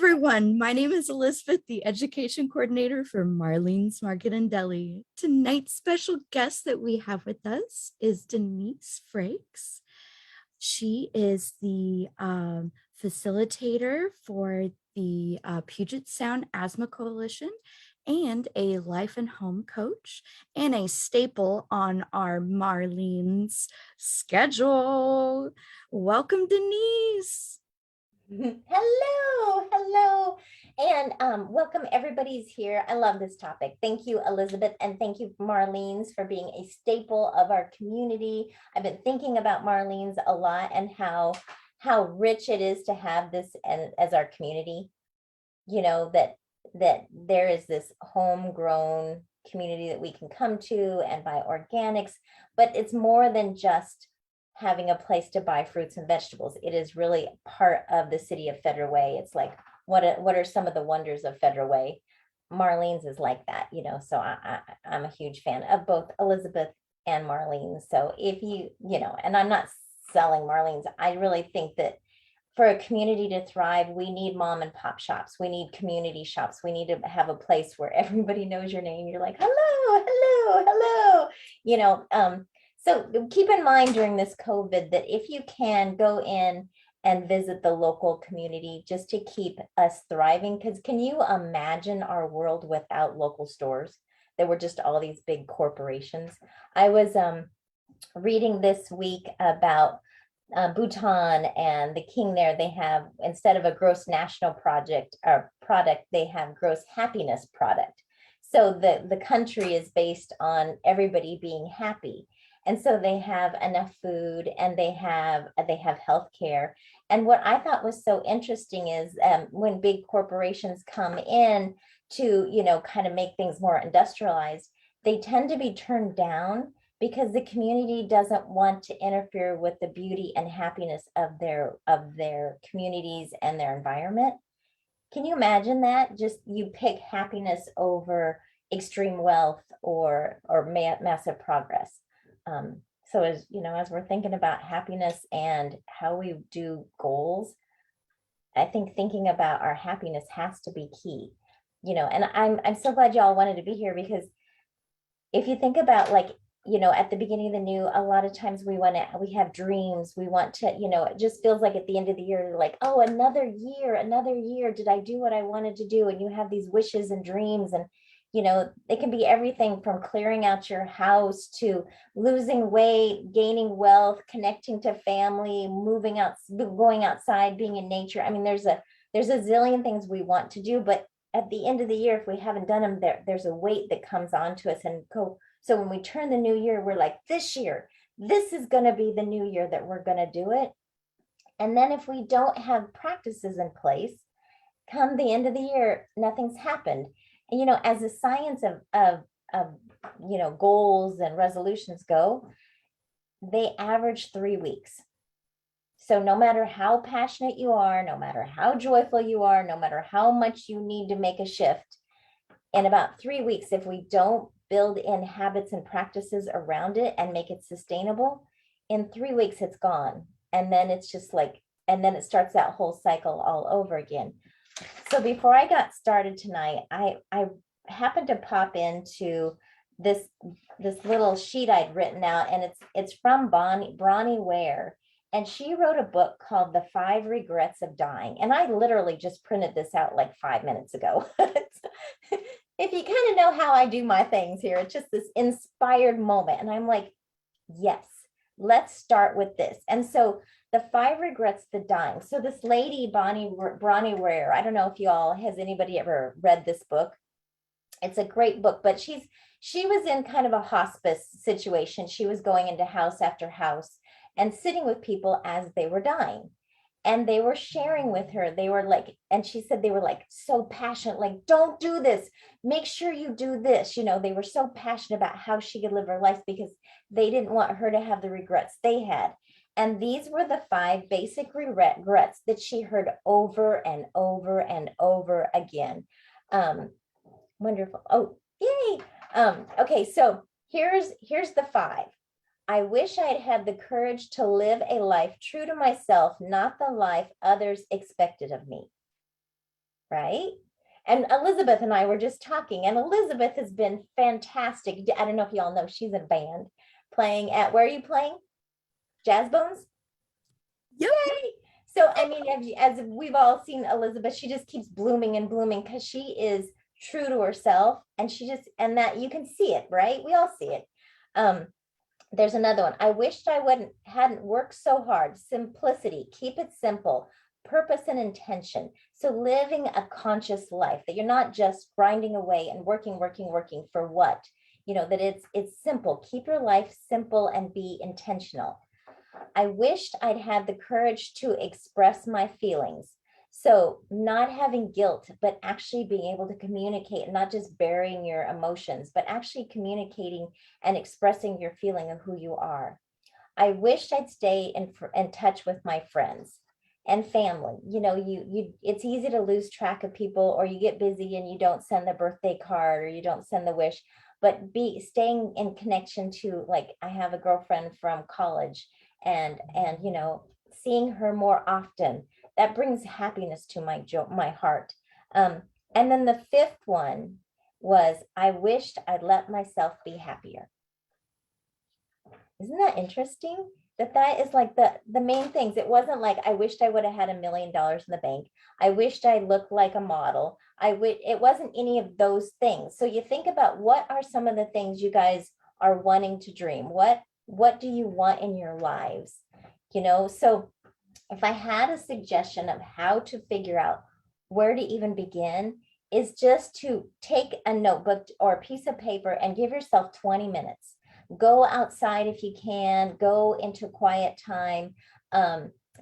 everyone. My name is Elizabeth, the education coordinator for Marlene's Market and Deli. Tonight's special guest that we have with us is Denise Frakes. She is the facilitator for the Puget Sound Asthma Coalition and a life and home coach and a staple on our Marlene's schedule. Welcome, Denise. Hello, and welcome everybody's here. I love this topic. Thank you, Elizabeth, and thank you, Marlene's, for being a staple of our community. I've been thinking about Marlene's a lot and how rich it is to have this as our community. You know, that there is this homegrown community that we can come to and buy organics, but it's more than just having a place to buy fruits and vegetables. It is really part of the city of Federal Way. It's like, what are some of the wonders of Federal Way? Marlene's is like that, you know, so I'm a huge fan of both Elizabeth and Marlene's. So if you know, and I'm not selling Marlene's, I really think that for a community to thrive, we need mom and pop shops. We need community shops. We need to have a place where everybody knows your name. You're like, hello, you know, so keep in mind during this COVID that if you can go in and visit the local community just to keep us thriving, because can you imagine our world without local stores? There were just all these big corporations. I was reading this week about Bhutan and the king there. They have, instead of a gross national product, they have gross happiness product. So the country is based on everybody being happy. And so they have enough food and they have health care. And what I thought was so interesting is when big corporations come in to, you know, kind of make things more industrialized, they tend to be turned down because the community doesn't want to interfere with the beauty and happiness of their communities and their environment. Can you imagine that? Just you pick happiness over extreme wealth or massive progress. So as you know, as we're thinking about happiness and how we do goals, I think thinking about our happiness has to be key. You know, and I'm so glad y'all wanted to be here, because if you think about, like, you know, at the beginning of the new, a lot of times we have dreams. We want to, you know, it just feels like at the end of the year, like, oh, another year. Did I do what I wanted to do? And you have these wishes and dreams, and you know, it can be everything from clearing out your house to losing weight, gaining wealth, connecting to family, moving out, going outside, being in nature. I mean, there's a zillion things we want to do, but at the end of the year, if we haven't done them, there's a weight that comes onto us and go. So when we turn the new year, we're like, this year, this is going to be the new year that we're going to do it. And then if we don't have practices in place, come the end of the year, nothing's happened. And, you know, as the science of you know, goals and resolutions go, they average 3 weeks. So no matter how passionate you are, no matter how joyful you are, no matter how much you need to make a shift, in about 3 weeks, if we don't build in habits and practices around it and make it sustainable, in 3 weeks it's gone. And then it's just like, and then it starts that whole cycle all over again. So before I got started tonight, I happened to pop into this little sheet I'd written out, and it's from Bronnie Ware, and she wrote a book called The 5 Regrets of Dying. And I literally just printed this out like 5 minutes ago. If you kind of know how I do my things here, it's just this inspired moment, and I'm like, yes, let's start with this. And so the 5 regrets the dying. So this lady, Bronnie Ware, I don't know if has anybody ever read this book? It's a great book, but she was in kind of a hospice situation. She was going into house after house and sitting with people as they were dying. And they were sharing with her. They were like, and she said they were like so passionate, like, don't do this. Make sure you do this. You know, they were so passionate about how she could live her life because they didn't want her to have the regrets they had. And these were the 5 basic regrets that she heard over and over and over again. Wonderful. Oh, yay. Okay, so here's the 5. I wish I had had the courage to live a life true to myself, not the life others expected of me. right? And Elizabeth and I were just talking, and Elizabeth has been fantastic. I don't know if y'all know, she's in band playing at, where are you playing? Jazz Bones? Yep. Yay! So, I mean, as we've all seen Elizabeth, she just keeps blooming and blooming because she is true to herself, and she just, and that you can see it, right? We all see it. There's another one. I wished I hadn't worked so hard. Simplicity, keep it simple, purpose and intention. So living a conscious life, that you're not just grinding away and working for what, that it's simple. Keep your life simple and be intentional. I wished I'd had the courage to express my feelings. So not having guilt, but actually being able to communicate, and not just burying your emotions, but actually communicating and expressing your feeling of who you are. I wished I'd stay in touch with my friends and family. It's easy to lose track of people, or you get busy and you don't send the birthday card or you don't send the wish, but staying in connection to, like, I have a girlfriend from college, and seeing her more often, that brings happiness to my heart. And then the fifth one was, I wished I'd let myself be happier. Isn't that interesting? That is like the main things. It wasn't like, I wished I would have had $1 million in the bank. I wished I looked like a model. It wasn't any of those things. So you think about, what are some of the things you guys are wanting to dream? What do you want in your lives? So if I had a suggestion of how to figure out where to even begin, is just to take a notebook or a piece of paper and give yourself 20 minutes. Go outside if you can, go into quiet time.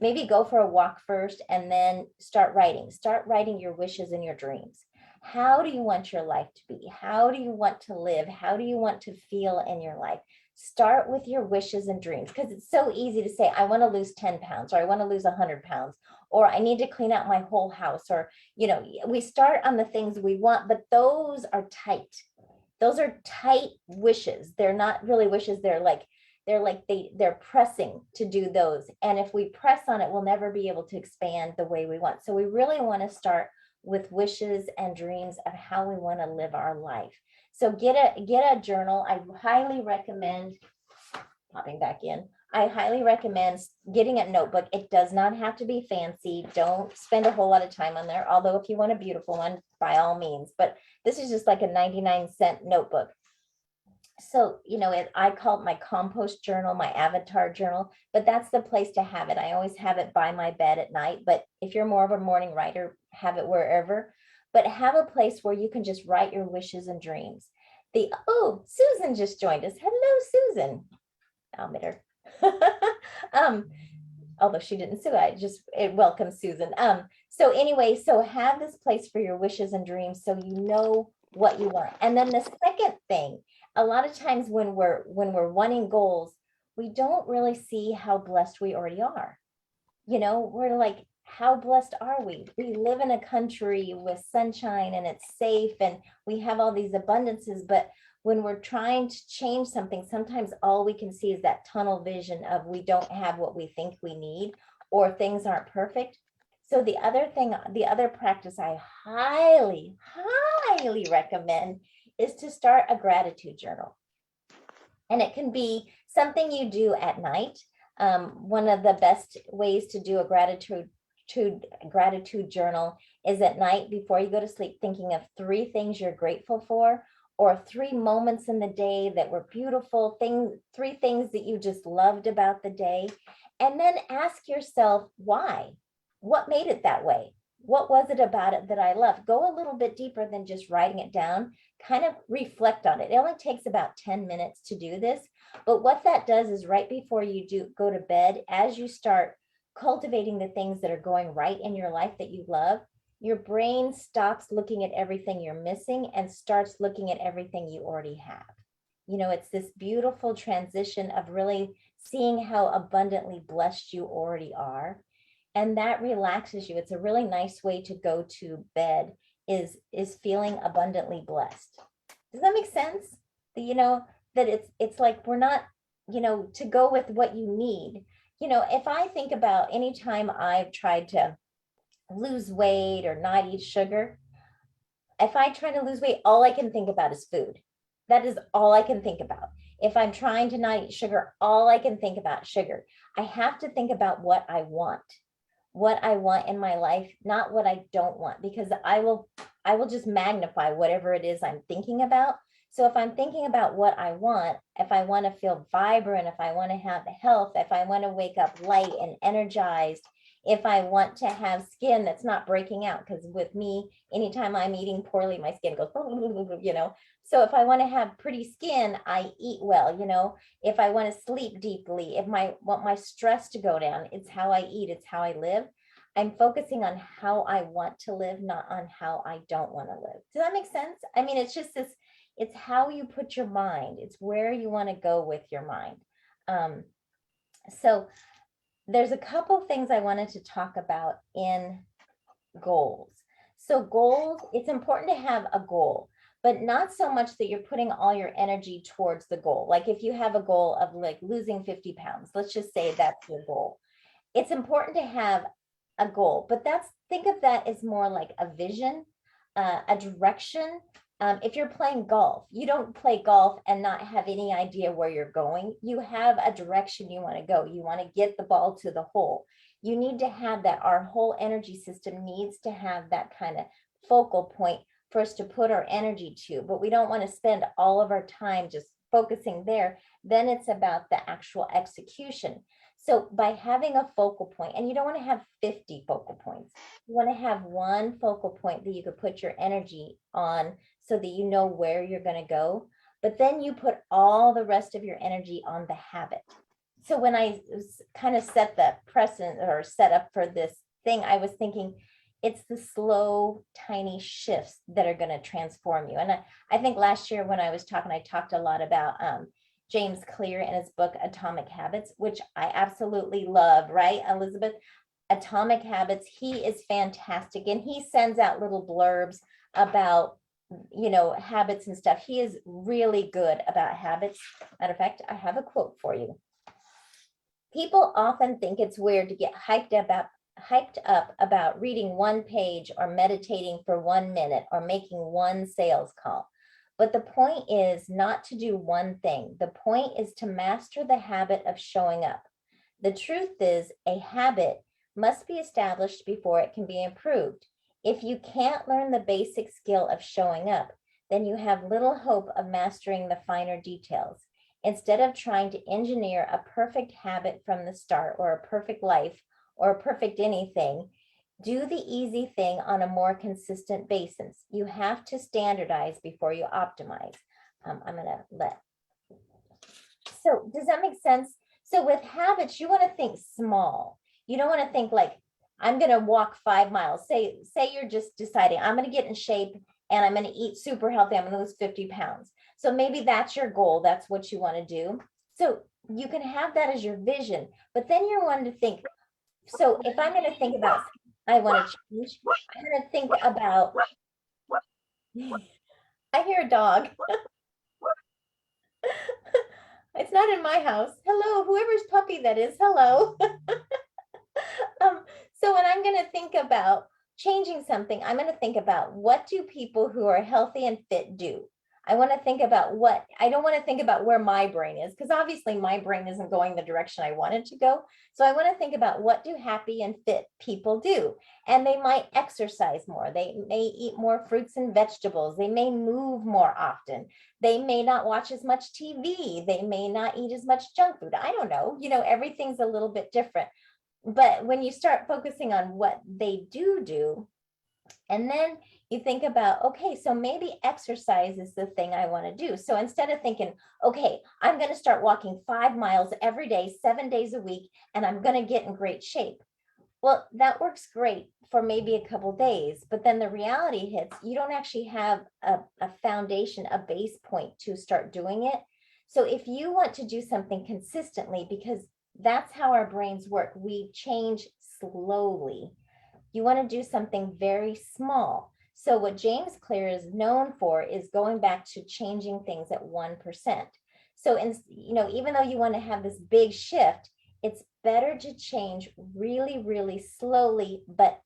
Maybe go for a walk first, and then start writing your wishes and your dreams. How do you want your life to be? How do you want to live? How do you want to feel in your life? Start with your wishes and dreams, because it's so easy to say, I want to lose 10 pounds, or I want to lose 100 pounds, or I need to clean out my whole house, or, we start on the things we want, but those are tight. Those are tight wishes. They're not really wishes. They're pressing to do those. And if we press on it, we'll never be able to expand the way we want. So we really want to start with wishes and dreams of how we want to live our life. So get a journal. I highly recommend popping back in. I highly recommend getting a notebook. It does not have to be fancy. Don't spend a whole lot of time on there. Although if you want a beautiful one, by all means, but this is just like a 99-cent notebook. So, I call it my compost journal, my avatar journal, but that's the place to have it. I always have it by my bed at night, but if you're more of a morning writer, have it wherever, but have a place where you can just write your wishes and dreams. Susan just joined us. Hello, Susan. I'll meet her. Although she didn't sue, welcome Susan. So anyway, so have this place for your wishes and dreams, so you know what you want. And then the second thing, a lot of times when we're wanting goals, we don't really see how blessed we already are. We're like, how blessed are we? We live in a country with sunshine, and it's safe, and we have all these abundances, but when we're trying to change something, sometimes all we can see is that tunnel vision of, we don't have what we think we need, or things aren't perfect. So the other practice I highly, highly recommend is to start a gratitude journal. And it can be something you do at night. One of the best ways to do a gratitude journal is at night before you go to sleep, thinking of 3 things you're grateful for, or 3 moments in the day that were beautiful, 3 things that you just loved about the day. And then ask yourself, why? What made it that way? What was it about it that I loved? Go a little bit deeper than just writing it down. Kind of reflect on it. It only takes about 10 minutes to do this. But what that does is, right before you go to bed, as you start cultivating the things that are going right in your life that you love, your brain stops looking at everything you're missing and starts looking at everything you already have. It's this beautiful transition of really seeing how abundantly blessed you already are. And that relaxes you. It's a really nice way to go to bed, is feeling abundantly blessed. Does that make sense? That it's like, we're not, to go with what you need. If I think about any time I've tried to lose weight or not eat sugar, if I try to lose weight, all I can think about is food. That is all I can think about. If I'm trying to not eat sugar, all I can think about sugar. I have to think about what I want in my life, not what I don't want, because I will just magnify whatever it is I'm thinking about. So if I'm thinking about what I want, if I want to feel vibrant, if I want to have health, if I want to wake up light and energized, if I want to have skin that's not breaking out, because with me, anytime I'm eating poorly, my skin goes, you know. So if I want to have pretty skin, I eat well, you know. If I want to sleep deeply, if I want my stress to go down, it's how I eat, it's how I live. I'm focusing on how I want to live, not on how I don't want to live. Does that make sense? I mean, it's just this, it's how you put your mind, it's where you want to go with your mind. Um, so there's a couple things I wanted to talk about in goals. So goals, it's important to have a goal, but not so much that you're putting all your energy towards the goal. Like if you have a goal of like losing 50 pounds, let's just say that's your goal. It's important to have a goal, but think of that as more like a vision, a direction. If you're playing golf, you don't play golf and not have any idea where you're going. You have a direction you want to go. You want to get the ball to the hole. You need to have that. Our whole energy system needs to have that kind of focal point for us to put our energy to, but we don't want to spend all of our time just focusing there. Then it's about the actual execution. So by having a focal point, and you don't want to have 50 focal points, you want to have one focal point that you could put your energy on so that you know where you're going to go. But then you put all the rest of your energy on the habit. So when I kind of set the precedent or set up for this thing, I was thinking it's the slow, tiny shifts that are going to transform you. And I think last year when I was talking, I talked a lot about James Clear in his book, Atomic Habits, which I absolutely love, right, Elizabeth? Atomic Habits, he is fantastic. And he sends out little blurbs about, you know, habits and stuff. He is really good about habits. Matter of fact, I have a quote for you. People often think it's weird to get hyped up about reading one page or meditating for 1 minute or making one sales call. But the point is not to do one thing. The point is to master the habit of showing up. The truth is, a habit must be established before it can be improved. If you can't learn the basic skill of showing up, then you have little hope of mastering the finer details. Instead of trying to engineer a perfect habit from the start, or a perfect life, or a perfect anything, do the easy thing on a more consistent basis. You have to standardize before you optimize. I'm gonna so does that make sense? So with habits, you wanna think small. You don't wanna think like, I'm gonna walk 5 miles. Say you're just deciding, I'm gonna get in shape and I'm gonna eat super healthy, I'm gonna lose 50 pounds. So maybe that's your goal, that's what you wanna do. So you can have that as your vision, but then you're wanting to think, so if I'm gonna think about, I wanna change, I'm gonna think about, I hear a dog. It's not in my house. Hello, whoever's puppy that is, hello. So when I'm going to think about changing something, I'm going to think about, what do people who are healthy and fit do? I want to think about what, I don't want to think about where my brain is, because obviously my brain isn't going the direction I want it to go. So I want to think about, what do happy and fit people do? And they might exercise more. They may eat more fruits and vegetables. They may move more often. They may not watch as much TV. They may not eat as much junk food. I don't know. You know, everything's a little bit different. But when you start focusing on what they do, and then you think about, okay, so maybe exercise is the thing I want to do. So instead of thinking, okay, I'm going to start walking 5 miles every day, 7 days a week, and I'm going to get in great shape. Well, that works great for maybe a couple days, but then the reality hits, you don't actually have a foundation, a base point to start doing it. So if you want to do something consistently, because that's how our brains work, we change slowly. You want to do something very small. So what James Clear is known for is going back to changing things at 1%. So, even though you want to have this big shift, it's better to change really, really slowly, but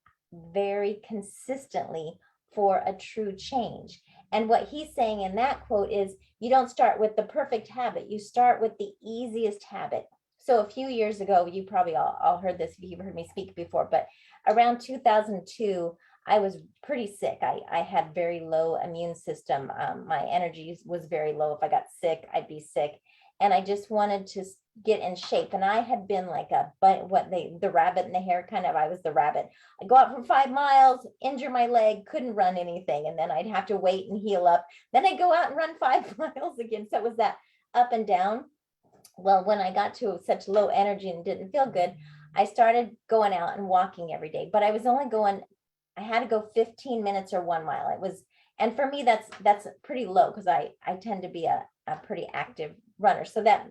very consistently for a true change. And what he's saying in that quote is, you don't start with the perfect habit, you start with the easiest habit. So a few years ago, you probably all heard this if you've heard me speak before, but around 2002, I was pretty sick. I had very low immune system. My energy was very low. If I got sick, I'd be sick. And I just wanted to get in shape. And I had been like the rabbit in the hair kind of, I was the rabbit. I'd go out for 5 miles, injure my leg, couldn't run anything. And then I'd have to wait and heal up. Then I'd go out and run 5 miles again. So it was that up and down. Well, when I got to such low energy and didn't feel good, I started going out and walking every day, but I was only going, I had to go 15 minutes or 1 mile. It was, and for me, that's pretty low because I tend to be a pretty active runner. So that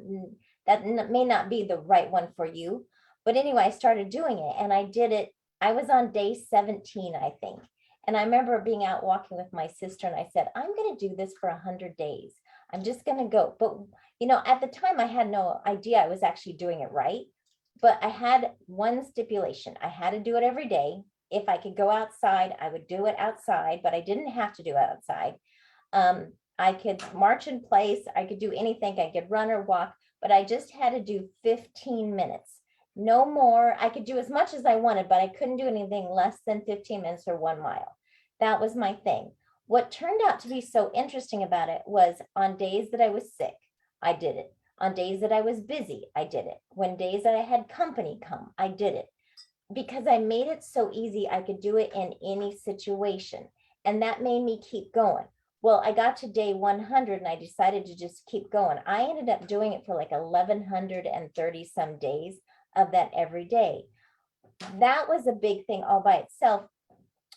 may not be the right one for you. But anyway, I started doing it and I did it. I was on day 17, I think. And I remember being out walking with my sister and I said, I'm going to do this for 100 days. I'm just going to go. But, you know, at the time I had no idea I was actually doing it right. But I had one stipulation. I had to do it every day. If I could go outside, I would do it outside, but I didn't have to do it outside. I could march in place. I could do anything. I could run or walk, but I just had to do 15 minutes. No more. I could do as much as I wanted, but I couldn't do anything less than 15 minutes or 1 mile. That was my thing. What turned out to be so interesting about it was on days that I was sick, I did it. On days that I was busy, I did it. When days that I had company come, I did it. Because I made it so easy, I could do it in any situation. And that made me keep going. Well, I got to day 100 and I decided to just keep going. I ended up doing it for like 1,130 some days of that every day. That was a big thing all by itself.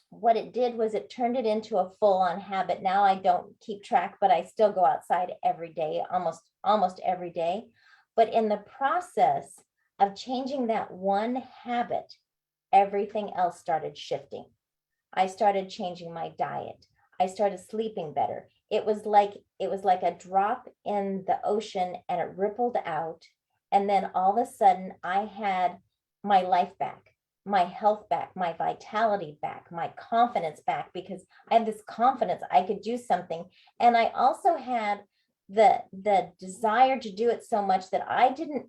What it did was it turned it into a full-on habit. Now I don't keep track, but I still go outside every day, almost every day. But in the process of changing that one habit, everything else started shifting. I started changing my diet. I started sleeping better. It was like a drop in the ocean and it rippled out. And then all of a sudden I had my life back, my health back, my vitality back, my confidence back, because I had this confidence I could do something. And I also had the desire to do it so much that I didn't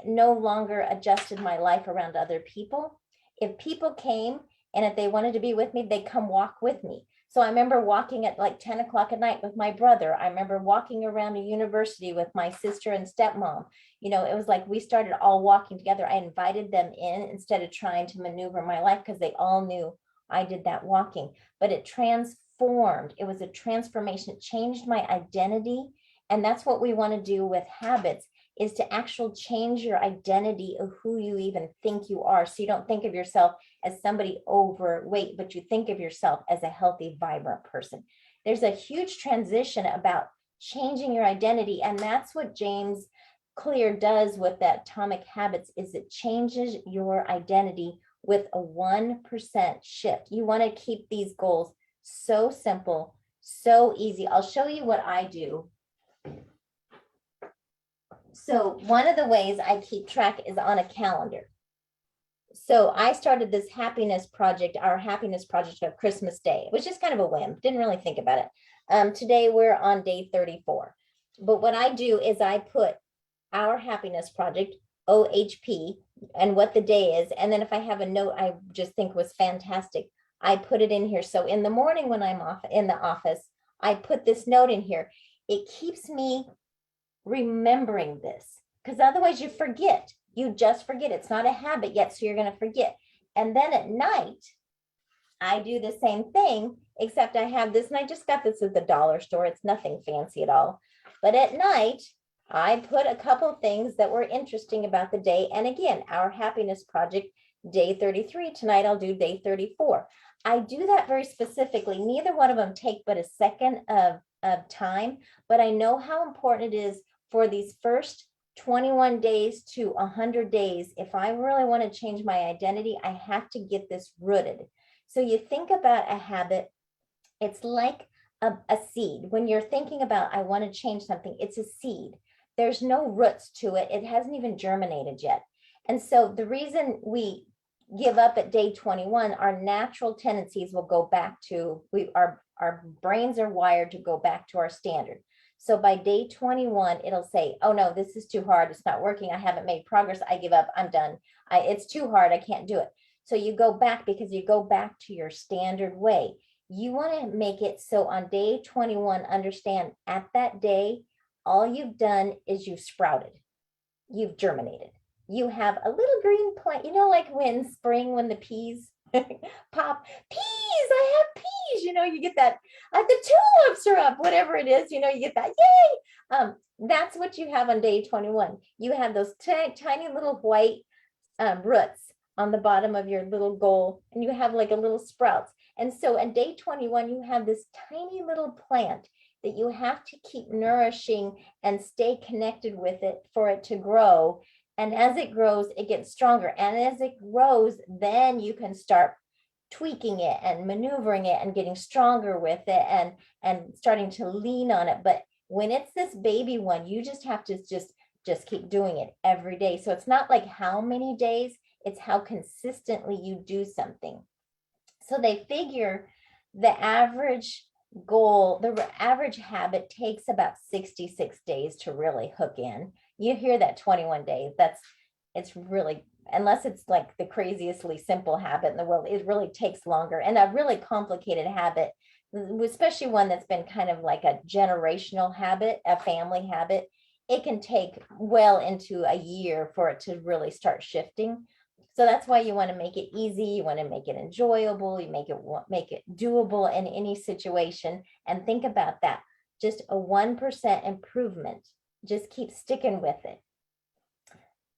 no longer adjusted my life around other people. If people came and if they wanted to be with me, they'd come walk with me. So I remember walking at like 10 o'clock at night with my brother. I remember walking around a university with my sister and stepmom. You know, it was like we started all walking together. I invited them in instead of trying to maneuver my life because they all knew I did that walking. But it transformed. It was a transformation. It changed my identity. And that's what we want to do with habits, is to actually change your identity of who you even think you are. So you don't think of yourself as somebody overweight, but you think of yourself as a healthy, vibrant person. There's a huge transition about changing your identity. And that's what James Clear does with that Atomic Habits, is it changes your identity with a 1% shift. You want to keep these goals so simple, so easy. I'll show you what I do. So one of the ways I keep track is on a calendar. So I started this happiness project, our happiness project of Christmas Day. It was just kind of a whim. Didn't really think about it. Today we're on day 34. But what I do is I put our happiness project, OHP, and what the day is. And then if I have a note I just think was fantastic, I put it in here. So in the morning when I'm off in the office, I put this note in here. It keeps me remembering this, because otherwise you forget. You just forget. It's not a habit yet, so you're going to forget. And then at night, I do the same thing, except I have this, and I just got this at the dollar store. It's nothing fancy at all. But at night, I put a couple things that were interesting about the day. And again, our happiness project, day 33. Tonight, I'll do day 34. I do that very specifically. Neither one of them take but a second of time, but I know how important it is for these first 21 days to 100 days. If I really want to change my identity, I have to get this rooted. So you think about a habit, it's like a seed. When you're thinking about, I want to change something, it's a seed. There's no roots to it. It hasn't even germinated yet. And so the reason we give up at day 21, our natural tendencies will go back to, our brains are wired to go back to our standard. So by day 21, it'll say, oh no, this is too hard. It's not working. I haven't made progress. I give up. I'm done. It's too hard. I can't do it. So you go back, because you go back to your standard way. You want to make it so on day 21, understand at that day, all you've done is you've sprouted, you've germinated. You have a little green plant, like when spring, when the peas pop, peas, I have peas, you get that, the tulips are up, whatever it is, you get that, yay. That's what you have on day 21. You have those tiny little white roots on the bottom of your little goal, and you have like a little sprouts. And so on day 21, you have this tiny little plant that you have to keep nourishing and stay connected with it for it to grow. And as it grows, it gets stronger. And as it grows, then you can start tweaking it and maneuvering it and getting stronger with it and starting to lean on it. But when it's this baby one, you just have to just keep doing it every day. So it's not like how many days, it's how consistently you do something. So they figure the average goal, the average habit takes about 66 days to really hook in. You hear that 21 days, it's really, unless it's like the craziestly simple habit in the world, it really takes longer. And a really complicated habit, especially one that's been kind of like a generational habit, a family habit, it can take well into a year for it to really start shifting. So that's why you want to make it easy. You want to make it enjoyable. You make it doable in any situation. And think about that. Just a 1% improvement. Just keep sticking with it.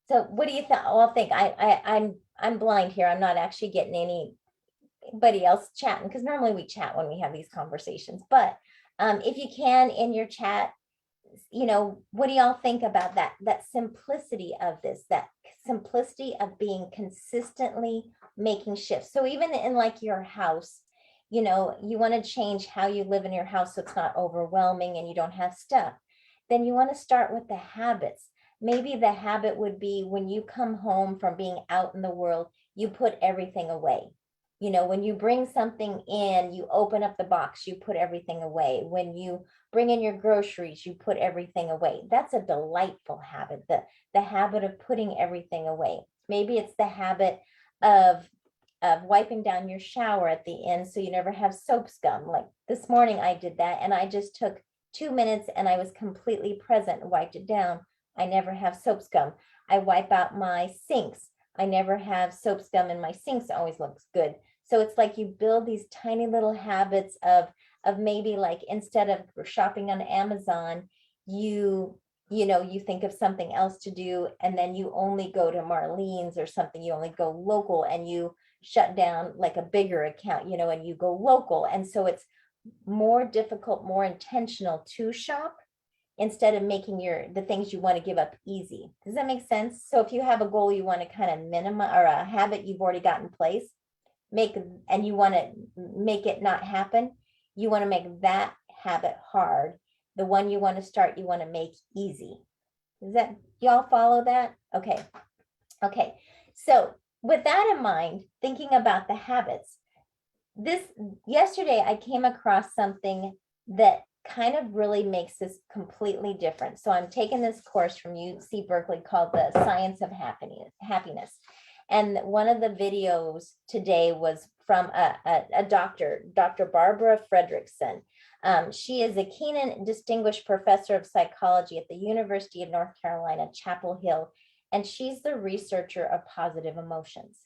So what do you think? Well, I'm blind here. I'm not actually getting anybody else chatting, because normally we chat when we have these conversations. But if you can, in your chat, what do y'all think about that simplicity of this, that simplicity of being consistently making shifts? So even in like your house, you want to change how you live in your house so it's not overwhelming and you don't have stuff. Then you want to start with the habits. Maybe the habit would be, when you come home from being out in the world, you put everything away. When you bring something in, you open up the box, you put everything away. When you bring in your groceries, you put everything away. That's a delightful habit, the habit of putting everything away. Maybe it's the habit of wiping down your shower at the end so you never have soap scum. Like this morning I did that, and I just took 2 minutes and I was completely present and wiped it down. I never have soap scum. I wipe out my sinks. I never have soap scum in my sinks. It always looks good. So it's like you build these tiny little habits of maybe, like, instead of shopping on Amazon, you think of something else to do, and then you only go to Marlene's or something. You only go local, and you shut down like a bigger account, and you go local. And so it's more difficult, more intentional to shop, instead of making the things you want to give up easy. Does that make sense? So if you have a goal you want to kind of minimize, or a habit you've already got in place, and you want to make it not happen, you want to make that habit hard. The one you want to start, you want to make easy. Y'all follow that? Okay. So with that in mind, thinking about the habits, yesterday I came across something that kind of really makes this completely different. So I'm taking this course from UC Berkeley called The Science of Happiness. And one of the videos today was from a doctor, Dr. Barbara Fredrickson. She is a Keenan Distinguished Professor of Psychology at the University of North Carolina, Chapel Hill, and she's the researcher of positive emotions.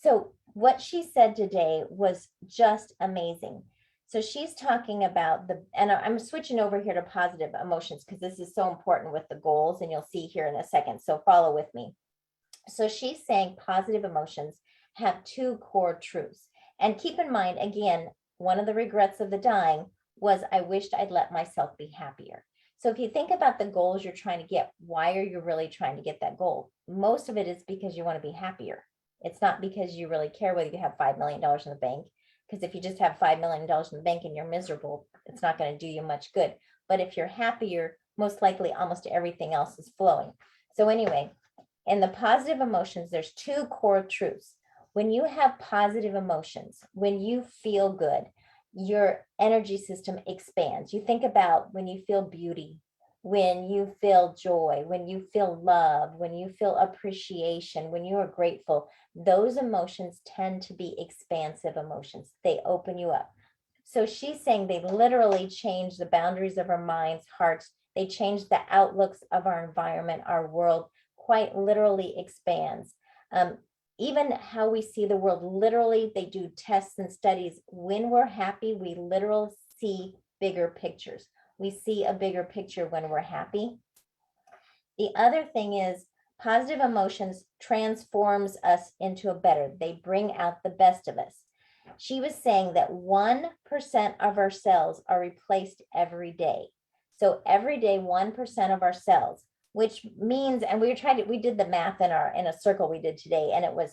So what she said today was just amazing. So she's talking about and I'm switching over here to positive emotions because this is so important with the goals, and you'll see here in a second. So follow with me. So she's saying positive emotions have 2 core truths. And keep in mind, again, one of the regrets of the dying was, I wished I'd let myself be happier. So if you think about the goals you're trying to get, why are you really trying to get that goal? Most of it is because you want to be happier. It's not because you really care whether you have $5 million in the bank. Because if you just have $5 million in the bank and you're miserable, it's not going to do you much good. But if you're happier, most likely almost everything else is flowing. So anyway, in the positive emotions, there's 2 core truths. When you have positive emotions, when you feel good, your energy system expands. You think about when you feel beauty, when you feel joy, when you feel love, when you feel appreciation, when you are grateful, those emotions tend to be expansive emotions. They open you up. So she's saying they literally change the boundaries of our minds, hearts. They change the outlooks of our environment, our world quite literally expands. Even how we see the world, literally, they do tests and studies. When we're happy, we literally see bigger pictures. We see a bigger picture when we're happy. The other thing is positive emotions transforms us into a better. They bring out the best of us. She was saying that 1% of our cells are replaced every day. So every day, 1% of our cells, which means, and we did the math in a circle we did today, and it was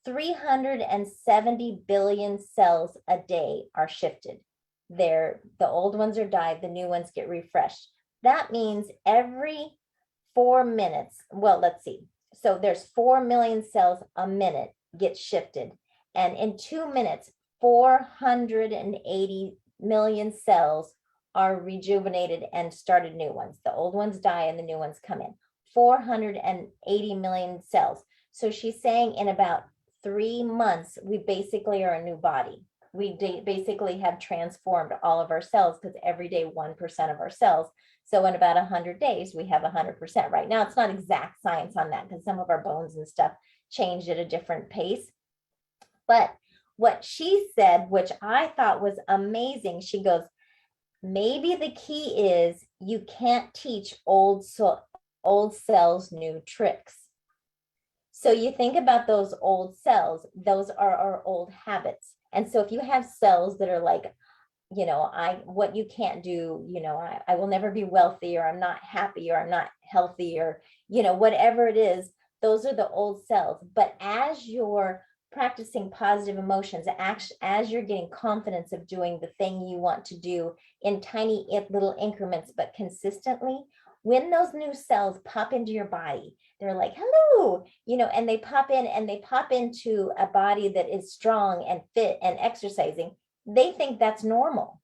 370 billion cells a day are shifted. The old ones are died, the new ones get refreshed. That means every 4 minutes, well, let's see. So there's 4 million cells a minute get shifted. And in 2 minutes, 480 million cells are rejuvenated and started new ones. The old ones die and the new ones come in. 480 million cells. So she's saying in about 3 months, we basically are a new body. We basically have transformed all of our cells because every day 1% of our cells. So in about 100 days, we have 100%. Right now, it's not exact science on that because some of our bones and stuff changed at a different pace. But what she said, which I thought was amazing, she goes, maybe the key is you can't teach old cells new tricks. So you think about those old cells, those are our old habits. And so if you have cells that are like, what you can't do, I will never be wealthy, or I'm not happy, or I'm not healthy, or, whatever it is, those are the old cells. But as you're practicing positive emotions, as you're getting confidence of doing the thing you want to do in tiny little increments, but consistently, when those new cells pop into your body, they're like, hello, and they pop into a body that is strong and fit and exercising. They think that's normal.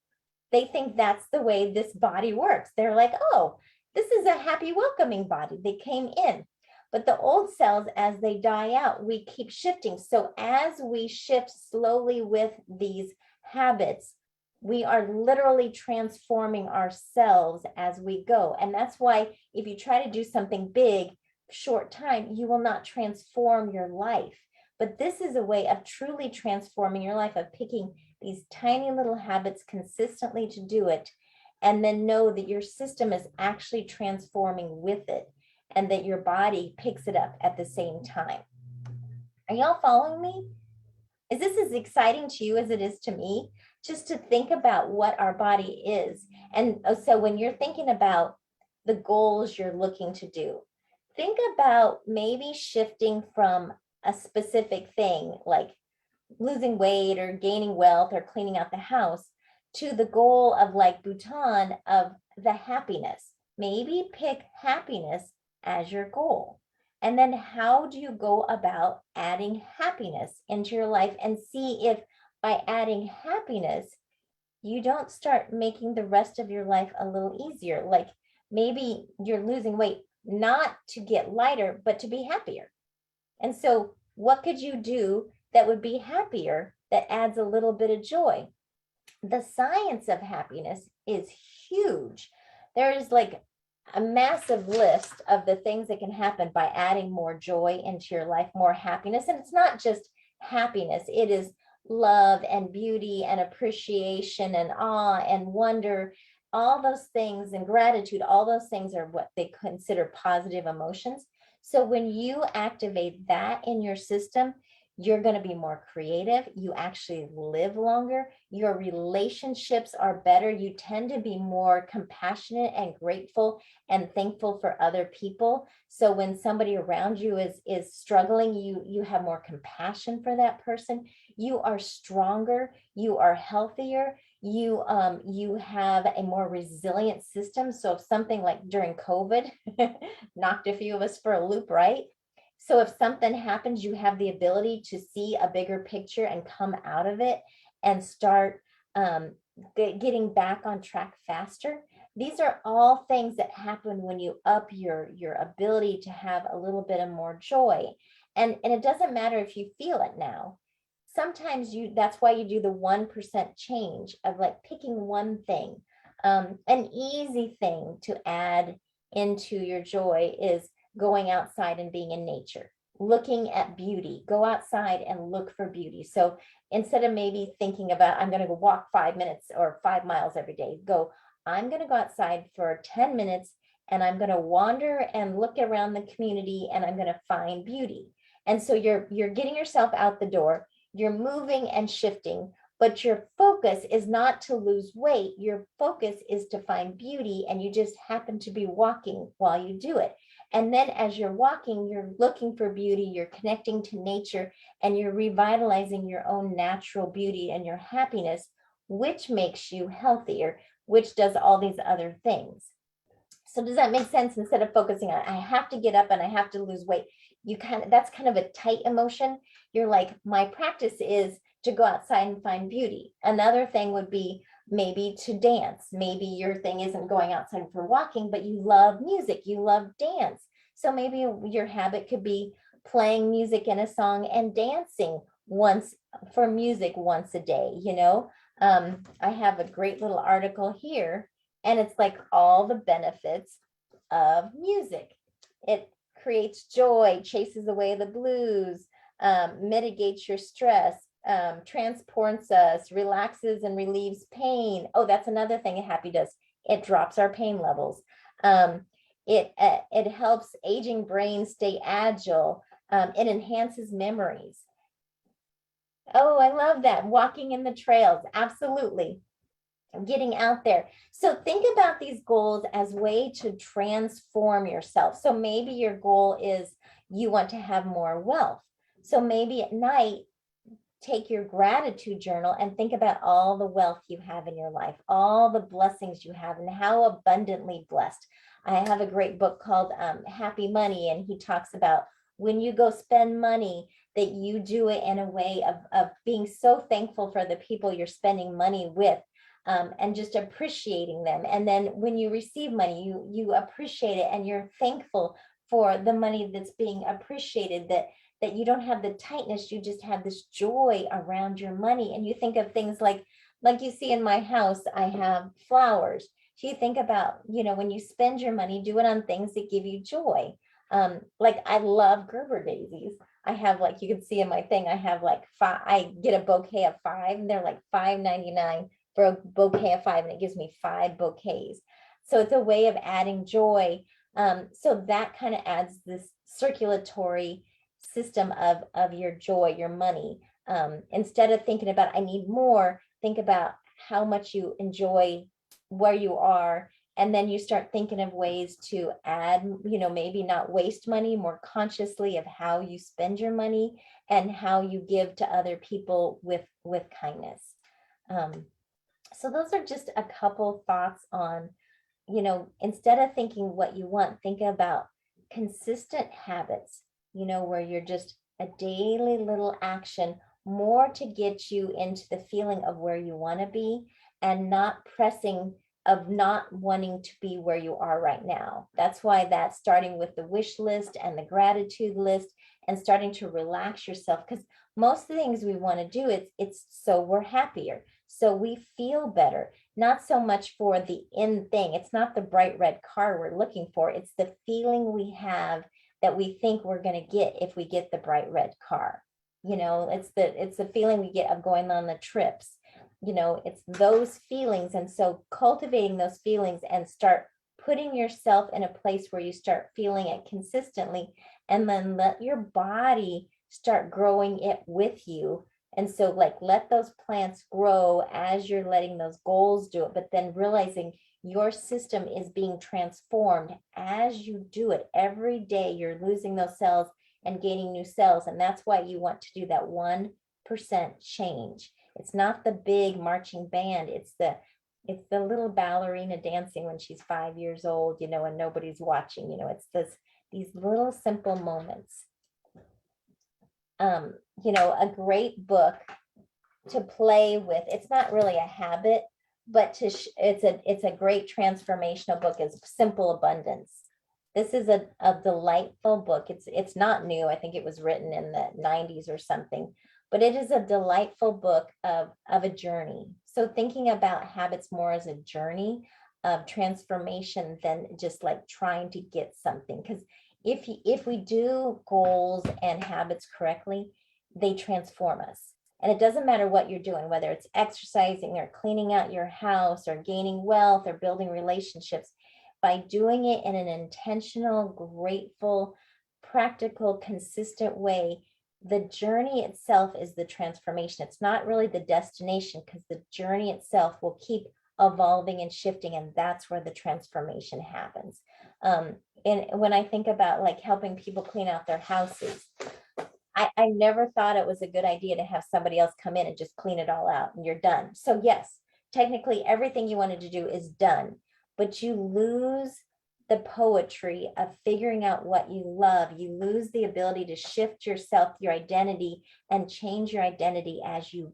They think that's the way this body works. They're like, oh, this is a happy, welcoming body. They came in. But the old cells, as they die out, we keep shifting. So as we shift slowly with these habits, we are literally transforming ourselves as we go. And that's why if you try to do something big, short time, you will not transform your life. But this is a way of truly transforming your life, of picking these tiny little habits consistently to do it, and then know that your system is actually transforming with it, and that your body picks it up at the same time. Are y'all following me? Is this as exciting to you as it is to me? Just to think about what our body is. And so when you're thinking about the goals you're looking to do, think about maybe shifting from a specific thing like losing weight or gaining wealth or cleaning out the house to the goal of, like Bhutan, of the happiness. Maybe pick happiness as your goal. And then how do you go about adding happiness into your life, and see if by adding happiness, you don't start making the rest of your life a little easier. Like maybe you're losing weight not to get lighter, but to be happier. And so what could you do that would be happier, that adds a little bit of joy? The science of happiness is huge. There is like a massive list of the things that can happen by adding more joy into your life, more happiness. And it's not just happiness, it is love and beauty and appreciation and awe and wonder, all those things, and gratitude. All those things are what they consider positive emotions. So when you activate that in your system, you're going to be more creative. You actually live longer. Your relationships are better. You tend to be more compassionate and grateful and thankful for other people. So when somebody around you is struggling, you have more compassion for that person. You are stronger. You are healthier. You have a more resilient system. So if something like during COVID knocked a few of us for a loop, right? So if something happens, you have the ability to see a bigger picture and come out of it and start getting back on track faster. These are all things that happen when you up your ability to have a little bit of more joy. And it doesn't matter if you feel it now. Sometimes that's why you do the 1% change of like picking one thing. An easy thing to add into your joy is going outside and being in nature, looking at beauty. Go outside and look for beauty. So instead of maybe thinking about, I'm going to go walk 5 minutes or 5 miles every day, go, I'm going to go outside for 10 minutes and I'm going to wander and look around the community and I'm going to find beauty. And so you're getting yourself out the door, you're moving and shifting, but your focus is not to lose weight. Your focus is to find beauty, and you just happen to be walking while you do it. And then as you're walking, you're looking for beauty, you're connecting to nature, and you're revitalizing your own natural beauty and your happiness, which makes you healthier, which does all these other things. So does that make sense? Instead of focusing on, I have to get up and I have to lose weight, that's kind of a tight emotion. You're like, my practice is to go outside and find beauty. Another thing would be maybe to dance. Maybe your thing isn't going outside for walking, but you love music, you love dance. So maybe your habit could be playing music in a song and dancing once for music once a day. I have a great little article here, and it's like all the benefits of music. It creates joy, chases away the blues, mitigates your stress, transports us, relaxes and relieves pain. Oh, that's another thing a happy does. It drops our pain levels. It helps aging brains stay agile. It enhances memories. Oh, I love that. Walking in the trails. Absolutely. Getting out there. So think about these goals as way to transform yourself. So maybe your goal is you want to have more wealth. So maybe at night, take your gratitude journal and think about all the wealth you have in your life, all the blessings you have, and how abundantly blessed. I have a great book called Happy Money, and he talks about when you go spend money, that you do it in a way of being so thankful for the people you're spending money with, and just appreciating them. And then when you receive money, you appreciate it, and you're thankful for the money that's being appreciated, that you don't have the tightness, you just have this joy around your money. And you think of things like you see in my house, I have flowers. So you think about, when you spend your money, do it on things that give you joy. Like I love Gerber daisies. I have, like you can see in my thing, I have like I get a bouquet of 5, and they're like $5.99 for a bouquet of 5, and it gives me 5 bouquets. So it's a way of adding joy. So that kind of adds this circulatory system of your joy, your money. Instead of thinking about, I need more, think about how much you enjoy where you are. And then you start thinking of ways to add, maybe not waste money, more consciously of how you spend your money and how you give to other people with kindness. So those are just a couple thoughts on, instead of thinking what you want, think about consistent habits, where you're just a daily little action, more to get you into the feeling of where you want to be, and not pressing of not wanting to be where you are right now. That's why that's starting with the wish list and the gratitude list, and starting to relax yourself, because most of the things we want to do, it's so we're happier, so we feel better, not so much for the end thing. It's not the bright red car we're looking for, it's the feeling we have that we think we're going to get if we get the bright red car. It's the feeling we get of going on the trips. It's those feelings. And so cultivating those feelings and start putting yourself in a place where you start feeling it consistently, and then let your body start growing it with you. And so let those plants grow as you're letting those goals do it, but then realizing your system is being transformed as you do it. Every day you're losing those cells and gaining new cells. And that's why you want to do that 1% change. It's not the big marching band. It's the little ballerina dancing when she's 5 years old, and nobody's watching. It's these little simple moments. a great book to play with. It's not really a habit, but it's a great transformational book. Is Simple Abundance. This is a delightful book. It's not new. I think it was written in the 90s or something, but it is a delightful book of a journey. So thinking about habits more as a journey of transformation than just like trying to get something. Because if we do goals and habits correctly, they transform us. And it doesn't matter what you're doing, whether it's exercising or cleaning out your house or gaining wealth or building relationships. By doing it in an intentional, grateful, practical, consistent way, the journey itself is the transformation. It's not really the destination, because the journey itself will keep evolving and shifting, and that's where the transformation happens. And when I think about like helping people clean out their houses, I never thought it was a good idea to have somebody else come in and just clean it all out and you're done. So yes, technically everything you wanted to do is done, but you lose the poetry of figuring out what you love. You lose the ability to shift yourself, your identity, and change your identity as you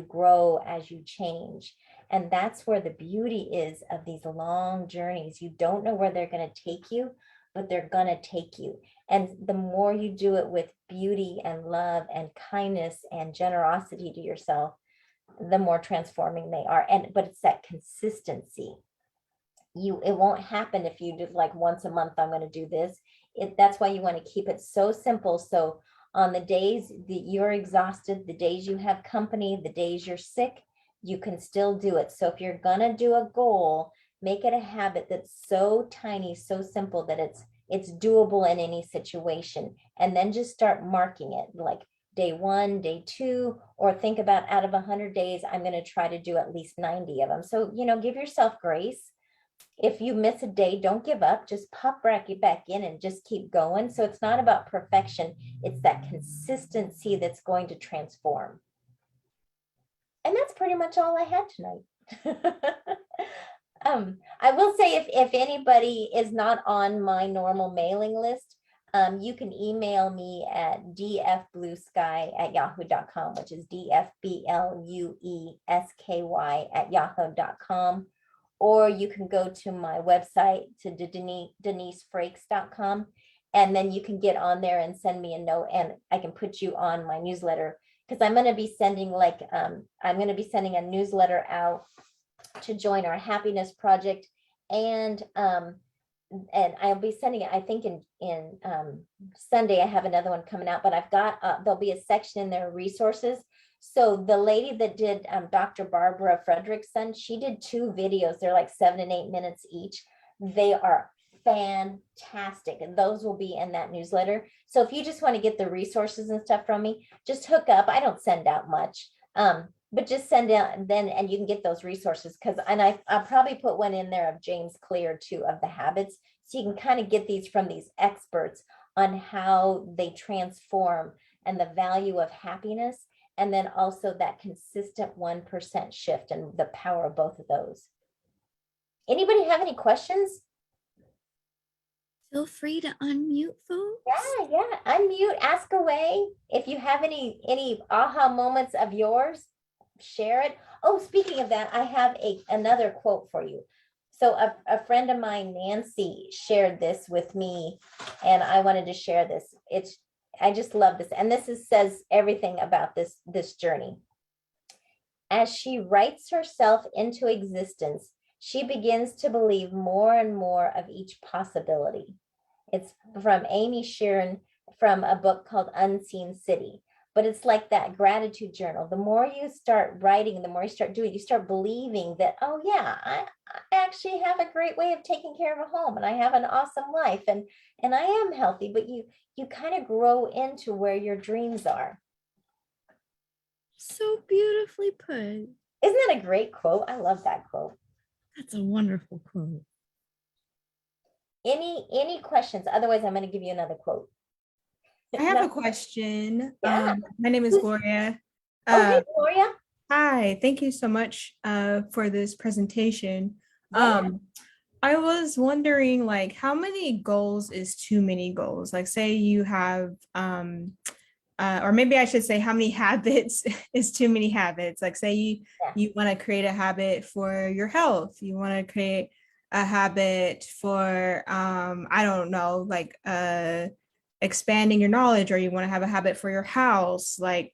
grow, as you change. And that's where the beauty is of these long journeys. You don't know where they're going to take you, but they're going to take you. And the more you do it with beauty and love and kindness and generosity to yourself, the more transforming they are. But it's that consistency. It won't happen if you do like once a month, I'm going to do this. That's why you want to keep it so simple. So on the days that you're exhausted, the days you have company, the days you're sick, you can still do it. So if you're going to do a goal, make it a habit that's so tiny, so simple that it's doable in any situation. And then just start marking it, like day 1, day 2, or think about out of 100 days, I'm going to try to do at least 90 of them. So, give yourself grace. If you miss a day, don't give up, just pop back in and just keep going. So it's not about perfection. It's that consistency that's going to transform. And that's pretty much all I had tonight. I will say if anybody is not on my normal mailing list, you can email me at dfbluesky@yahoo.com, which is dfbluesky@yahoo.com. Or you can go to my website to denisefrakes.com, and then you can get on there and send me a note, and I can put you on my newsletter, because I'm going to be sending a newsletter out to join our happiness project, and I'll be sending it, I think in Sunday. I have another one coming out, but I've got there'll be a section in there, resources. So the lady that did Dr. Barbara Fredrickson, she did 2 videos. They're like 7 and 8 minutes each. They are fantastic, and those will be in that newsletter. So if you just want to get the resources and stuff from me, just hook up. I don't send out much, but just send out, and you can get those resources. I'll probably put one in there of James Clear too, of the habits, so you can kind of get these from these experts on how they transform and the value of happiness. And then also that consistent 1% shift and the power of both of those. Anybody have any questions? Feel free to unmute, folks. Yeah. Unmute, ask away. If you have any aha moments of yours, share it. Oh, speaking of that, I have another quote for you. So a friend of mine, Nancy, shared this with me, and I wanted to share this. I just love this. And this says everything about this journey. As she writes herself into existence, she begins to believe more and more of each possibility. It's from Amy Sheeran, from a book called Unseen City. But it's like that gratitude journal. The more you start writing, the more you start doing, you start believing that, oh yeah, I actually have a great way of taking care of a home, and I have an awesome life, and I am healthy. But you kind of grow into where your dreams are. So beautifully put. Isn't that a great quote? I love that quote. That's a wonderful quote. Any questions? Otherwise, I'm going to give you another quote. I have a question. Yeah. My name is Gloria. Hey, Gloria. Hi, thank you so much for this presentation. Yeah. I was wondering, like, how many goals is too many goals? Like, say you have or maybe I should say how many habits is too many habits. Like say you want to create a habit for your health. You want to create a habit for, I don't know, like expanding your knowledge, or you want to have a habit for your house, like,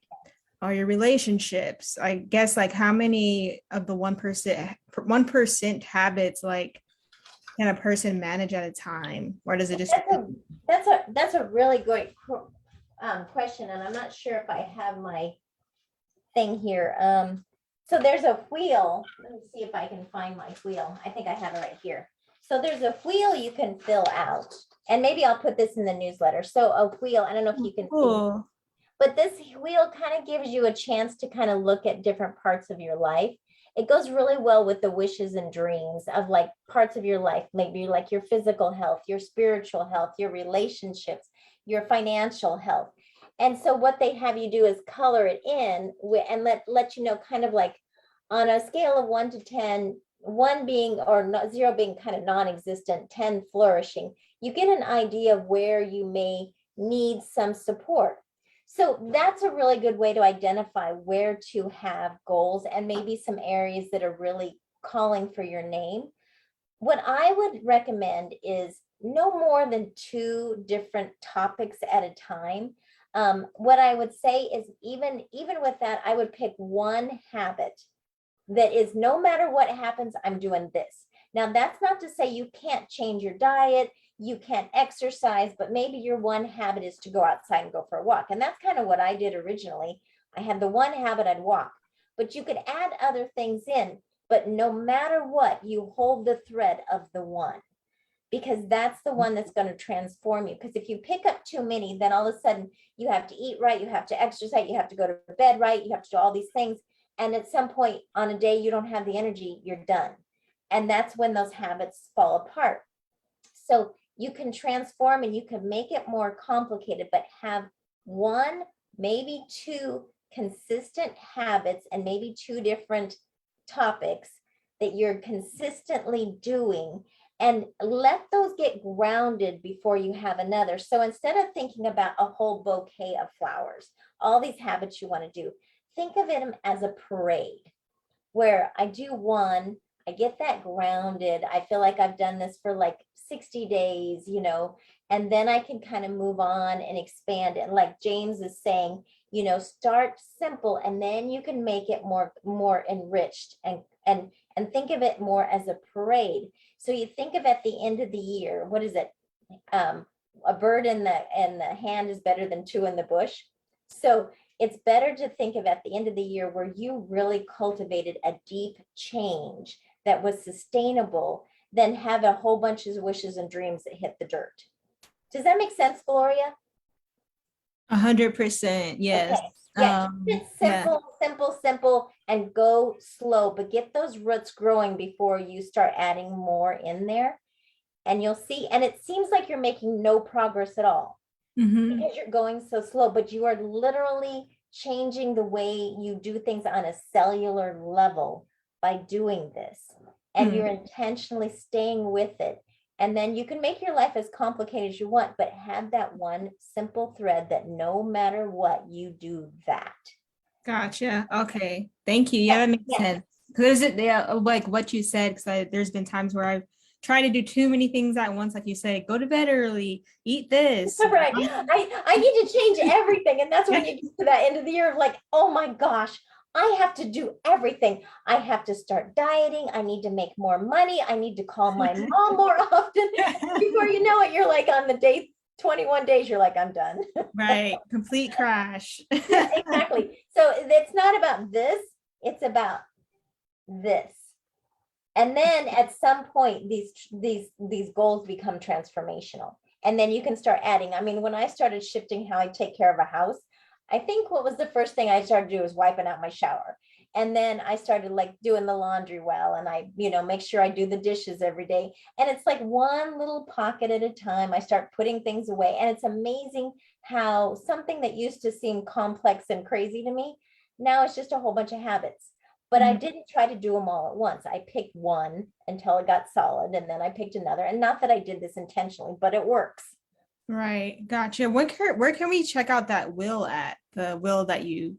or your relationships. I guess like how many of the 1% habits like can a person manage at a time, or does it just That's a really great question, and I'm not sure if I have my thing here. So there's a wheel. Let me see if I can find my wheel. I think I have it right here. So there's a wheel you can fill out, and maybe I'll put this in the newsletter. So a wheel, I don't know if you can see, cool? but this wheel kind of gives you a chance to kind of look at different parts of your life. It goes really well with the wishes and dreams of like parts of your life, maybe like your physical health, your spiritual health, your relationships, your financial health. And so what they have you do is color it in and let you know kind of like on a scale of 1 to 10, 1 being or not, 0 being kind of non-existent, 10 flourishing, you get an idea of where you may need some support. So that's a really good way to identify where to have goals and maybe some areas that are really calling for your name. What I would recommend is no more than 2 different topics at a time. What I would say is even with that, I would pick 1 habit that is no matter what happens, I'm doing this. Now, that's not to say you can't change your diet, you can't exercise, but maybe your 1 habit is to go outside and go for a walk. And that's kind of what I did originally. I had the 1 habit, I'd walk, but you could add other things in, but no matter what, you hold the thread of the 1, because that's the one that's going to transform you. Because if you pick up too many, then all of a sudden you have to eat right, you have to exercise, you have to go to bed right, you have to do all these things. And at some point on a day you don't have the energy, you're done. And that's when those habits fall apart. So you can transform and you can make it more complicated, but have 1, maybe 2 consistent habits and maybe 2 different topics that you're consistently doing, and let those get grounded before you have another. So instead of thinking about a whole bouquet of flowers, all these habits you want to do, think of it as a parade where I do 1, I get that grounded. I feel like I've done this for like 60 days, you know, and then I can kind of move on and expand it. And like James is saying, you know, start simple and then you can make it more enriched and think of it more as a parade. So you think of at the end of the year, what is it? A bird in the hand is better than 2 in the bush. So it's better to think of at the end of the year where you really cultivated a deep change that was sustainable than have a whole bunch of wishes and dreams that hit the dirt. Does that make sense, Gloria? 100%. Yes. Okay. Yeah, keep it simple, simple, and go slow, but get those roots growing before you start adding more in there. And you'll see, and it seems like you're making no progress at all because you're going so slow, but you are literally changing the way you do things on a cellular level by doing this. And you're intentionally staying with it. And then you can make your life as complicated as you want, but have that 1 simple thread that no matter what, you do that. Gotcha. Okay. Thank you. Yeah, that makes sense. Because like what you said, because there's been times where I've tried to do too many things at once. Like you say, go to bed early, eat this. Right. I need to change everything. And that's when you get to that end of the year of like, oh my gosh, I have to do everything. I have to start dieting. I need to make more money. I need to call my mom more often. Before you know it, you're like on the day 21 days, you're like, I'm done. Right. Complete crash. Yeah, exactly. So it's not about this. It's about this. And then at some point, these goals become transformational. And then you can start adding. I mean, when I started shifting how I take care of a house, I think what was the first thing I started to do was wiping out my shower. And then I started like doing the laundry well, and I, you know, make sure I do the dishes every day. And it's like 1 little pocket at a time. I start putting things away. And it's amazing how something that used to seem complex and crazy to me, now it's just a whole bunch of habits. But I didn't try to do them all at once. I picked 1 until it got solid, and then I picked another. And not that I did this intentionally, but it works. Right. Gotcha. Where can we check out that will at? The will that you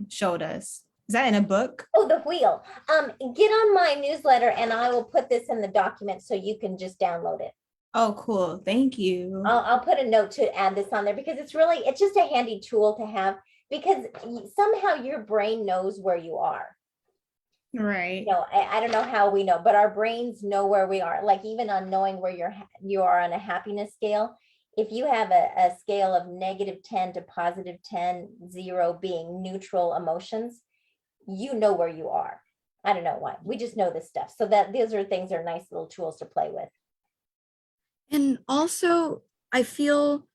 showed us. Is that in a book? Oh, the wheel. Get on my newsletter and I will put this in the document so you can just download it. Oh, cool. Thank you. I'll put a note to add this on there because it's just a handy tool to have because somehow your brain knows where you are. Right. I don't know how we know, but our brains know where we are. Like even on knowing where you are on a happiness scale. If you have a scale of -10 to +10, 0 being neutral emotions, you know where you are. I don't know why. We just know this stuff. So that these are things that are nice little tools to play with. And also, I feel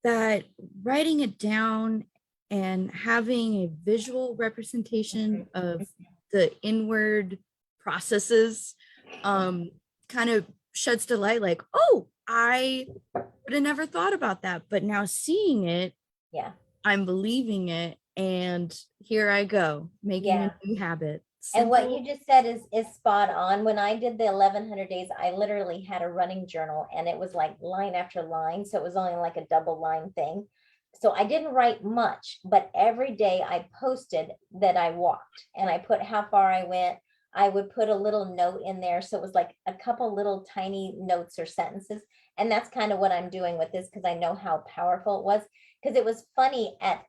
that writing it down and having a visual representation of the inward processes kind of sheds the light like, oh, I would have never thought about that. But now seeing it, Yeah. I'm believing it. And here I go, making a new habit. And what you just said is spot on. When I did the 1100 days, I literally had a running journal and it was like line after line. So it was only like a double line thing. So I didn't write much, but every day I posted that I walked and I put how far I went. I would put a little note in there. So it was like a couple little tiny notes or sentences. And that's kind of what I'm doing with this because I know how powerful it was. Because it was funny at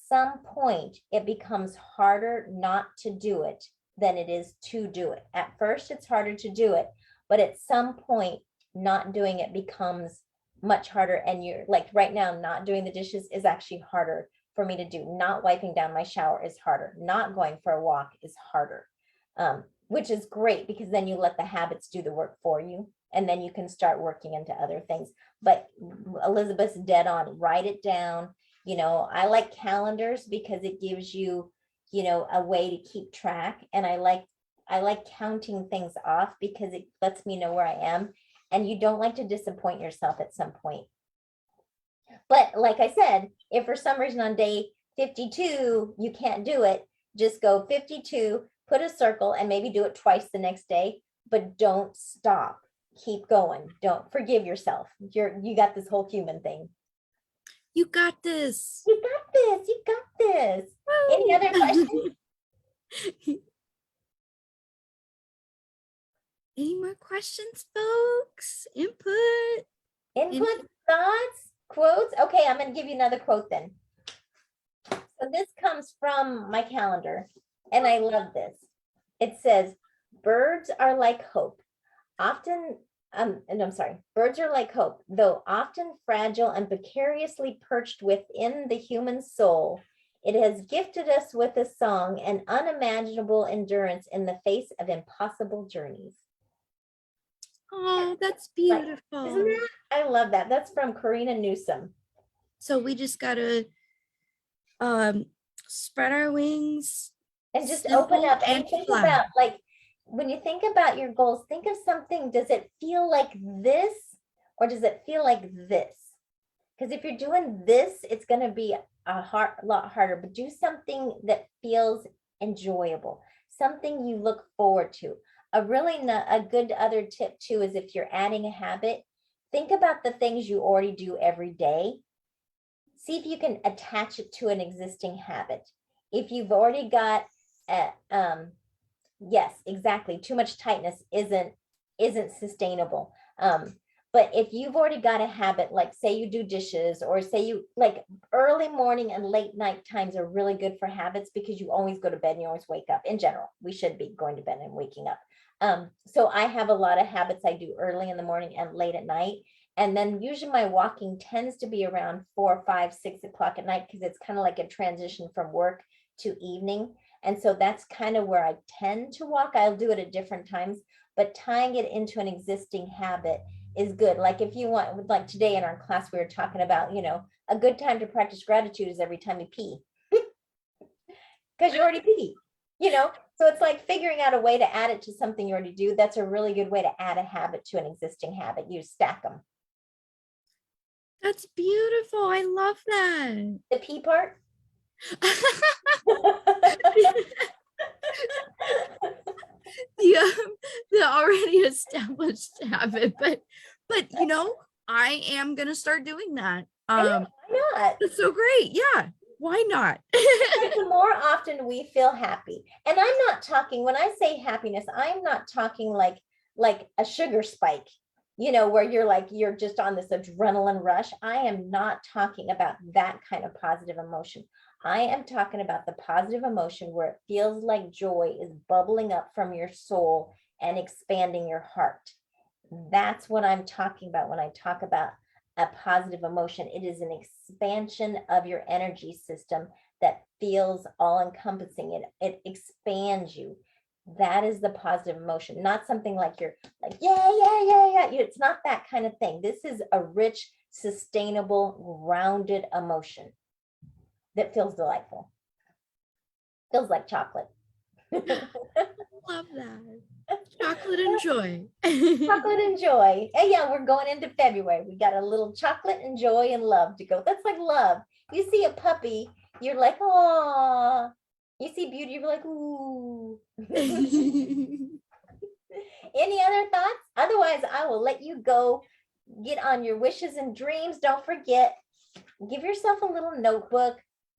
some point, it becomes harder not to do it than it is to do it. At first, it's harder to do it, but at some point, not doing it becomes much harder. And you're like right now, not doing the dishes is actually harder for me to do. Not wiping down my shower is harder. Not going for a walk is harder, which is great because then you let the habits do the work for you. And then you can start working into other things. But Elizabeth's dead on, write it down. I like calendars because it gives you, a way to keep track. And I like counting things off because it lets me know where I am. And you don't like to disappoint yourself at some point. But like I said, if for some reason on day 52, you can't do it, just go 52, put a circle and maybe do it twice the next day, but don't stop. Keep going. Don't forgive yourself. You got this whole human thing. You got this. You got this. You got this. Woo. Any other questions? Any more questions, folks? Input, thoughts, quotes? Okay, I'm going to give you another quote then. So this comes from my calendar, and I love this. It says, birds are like hope. Birds are like hope, though often fragile and precariously perched within the human soul. It has gifted us with a song and unimaginable endurance in the face of impossible journeys. Oh, that's beautiful. Right. Isn't that? I love that. That's from Karina Newsom. So we just gotta spread our wings and just open up and think about, like, when you think about your goals, think of something. Does it feel like this or does it feel like this? Because if you're doing this, it's going to be a lot harder, but do something that feels enjoyable, something you look forward to. A good other tip too is if you're adding a habit, think about the things you already do every day. See if you can attach it to an existing habit. If you've already got yes, exactly. Too much tightness isn't sustainable. But if you've already got a habit, like say you do dishes or say you like early morning and late night times are really good for habits because you always go to bed and you always wake up. In general, we should be going to bed and waking up. So I have a lot of habits I do early in the morning and late at night. And then usually my walking tends to be around 4, 5, 6 o'clock at night because it's kind of like a transition from work to evening. And so that's kind of where I tend to walk. I'll do it at different times, but tying it into an existing habit is good. Like if you want, like today in our class, we were talking about, a good time to practice gratitude is every time you pee. Because you already pee, So it's like figuring out a way to add it to something you already do. That's a really good way to add a habit to an existing habit. You stack them. That's beautiful. I love that. The pee part? the already established habit, but I am gonna start doing that. I know, why not? That's so great. Yeah, why not? Like the more often we feel happy, and I'm not talking, when I say happiness, I'm not talking like a sugar spike, where you're just on this adrenaline rush. I am not talking about that kind of positive emotion. I am talking about the positive emotion where it feels like joy is bubbling up from your soul and expanding your heart. That's what I'm talking about when I talk about a positive emotion. It is an expansion of your energy system that feels all encompassing. It expands you. That is the positive emotion, not something like you're like, yeah, yeah, yeah, yeah. It's not that kind of thing. This is a rich, sustainable, grounded emotion that feels delightful. Feels like chocolate. Love that. Chocolate and joy. Chocolate and joy. And yeah, we're going into February. We got a little chocolate and joy and love to go. That's like love. You see a puppy, you're like, oh. You see beauty, you're like, ooh. Any other thoughts? Otherwise, I will let you go get on your wishes and dreams. Don't forget, give yourself a little notebook,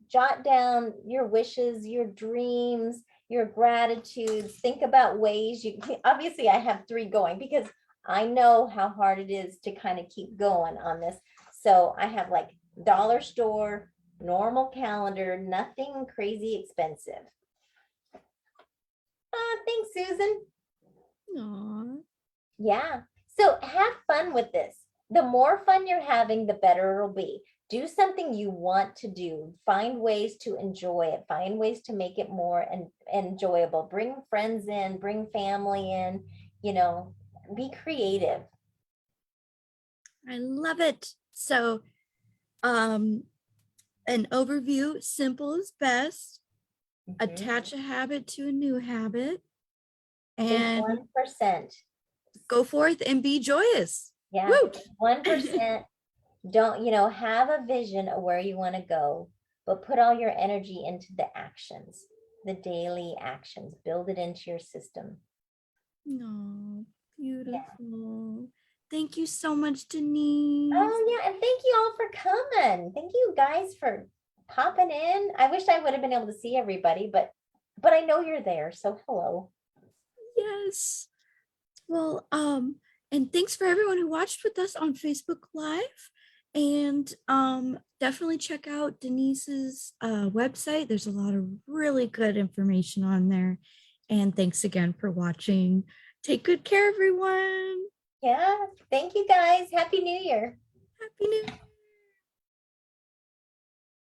jot down your wishes, your dreams, your gratitudes. Think about ways obviously I have 3 going because I know how hard it is to kind of keep going on this. So I have like dollar store, normal calendar, nothing crazy expensive. Thanks, Susan. Aww. Yeah. So have fun with this. The more fun you're having, the better it'll be. Do something you want to do. Find ways to enjoy it. Find ways to make it more enjoyable. Bring friends in, bring family in, be creative. I love it. So, an overview, simple is best. Attach a habit to a new habit and 1%. go forth and be joyous. Yeah, Woo! 1%. Don't, have a vision of where you want to go, but put all your energy into the actions, the daily actions. Build it into your system. No, beautiful. Yeah. Thank you so much, Denise. Oh, yeah. And thank you all for coming. Thank you guys for popping in. I wish I would have been able to see everybody, but I know you're there. So hello. Yes. Well, and thanks for everyone who watched with us on Facebook Live. And definitely check out Denise's website. There's a lot of really good information on there. And thanks again for watching. Take good care, everyone. Yeah. Thank you guys. Happy New Year. Happy New Year.